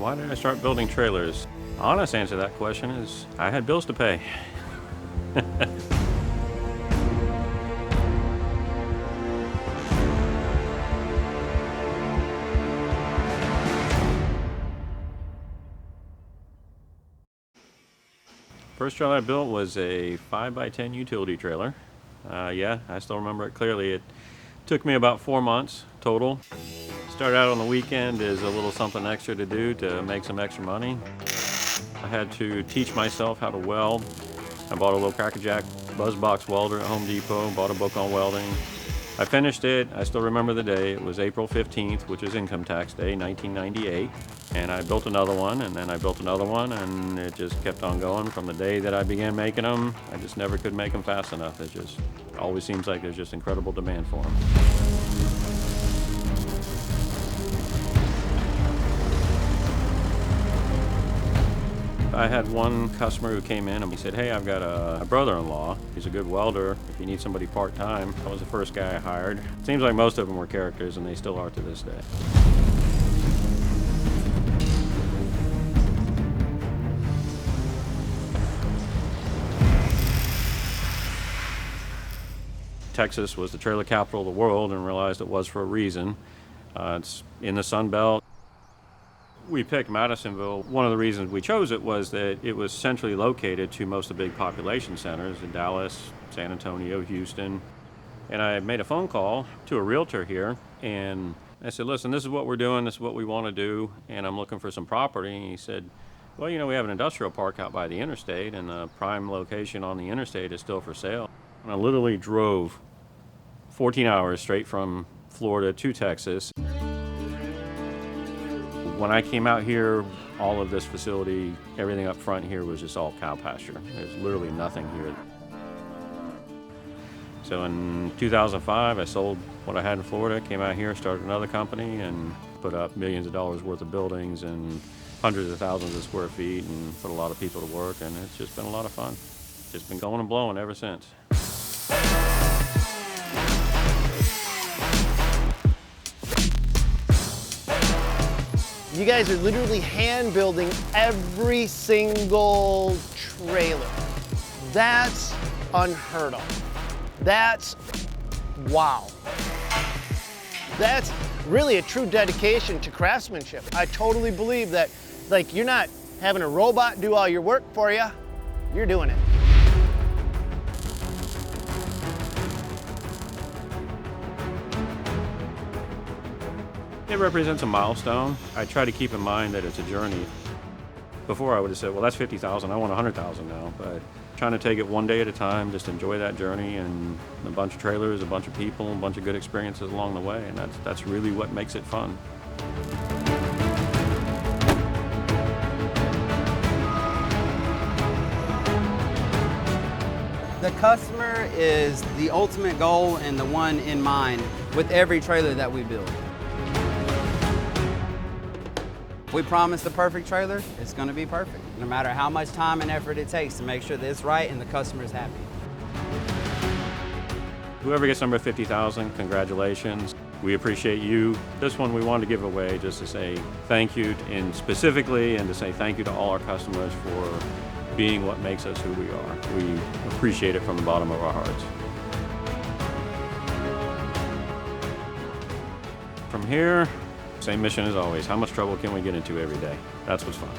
Why did I start building trailers? Honest answer to that question is I had bills to pay. First trailer I built was a 5x10 utility trailer. Yeah, I still remember it clearly. It took me about 4 months total. Started out on the weekend as a little something extra to do to make some extra money. I had to teach myself how to weld. I bought a little crackerjack buzz box welder at Home Depot, bought a book on welding. I finished it. I still remember the day. It was April 15th, which is income tax day, 1998. And I built another one, and then I built another one, and it just kept on going from the day that I began making them. I just never could make them fast enough. It just always seems like there's just incredible demand for them. I had one customer who came in and he said, hey, I've got a brother-in-law. He's a good welder. If you need somebody part-time, I was the first guy I hired. Seems like most of them were characters, and they still are to this day. Texas was the trailer capital of the world, and realized it was for a reason. It's in the Sun Belt. We picked Madisonville. One of the reasons we chose it was that it was centrally located to most of the big population centers in Dallas, San Antonio, Houston. And I made a phone call to a realtor here, and I said, listen, this is what we're doing, this is what we want to do, and I'm looking for some property. And he said, well, we have an industrial park out by the interstate, and the prime location on the interstate is still for sale. And I literally drove 14 hours straight from Florida to Texas. When I came out here, all of this facility, everything up front here was just all cow pasture. There's literally nothing here. So in 2005, I sold what I had in Florida, came out here, started another company, and put up millions of dollars worth of buildings and hundreds of thousands of square feet, and put a lot of people to work, and it's just been a lot of fun. Just been going and blowing ever since. You guys are literally hand building every single trailer. That's unheard of. That's wow. That's really a true dedication to craftsmanship. I totally believe that, you're not having a robot do all your work for you, you're doing it. It represents a milestone. I try to keep in mind that it's a journey. Before I would have said, well, that's 50,000, I want 100,000 now. But trying to take it one day at a time, just enjoy that journey, and a bunch of trailers, a bunch of people, a bunch of good experiences along the way, and that's really what makes it fun. The customer is the ultimate goal and the one in mind with every trailer that we build. If we promise the perfect trailer, it's going to be perfect, no matter how much time and effort it takes to make sure that it's right and the customer is happy. Whoever gets number 50,000, congratulations. We appreciate you. This one we wanted to give away just to say thank you, and specifically, and to say thank you to all our customers for being what makes us who we are. We appreciate it from the bottom of our hearts. From here, same mission as always. How much trouble can we get into every day? That's what's fun.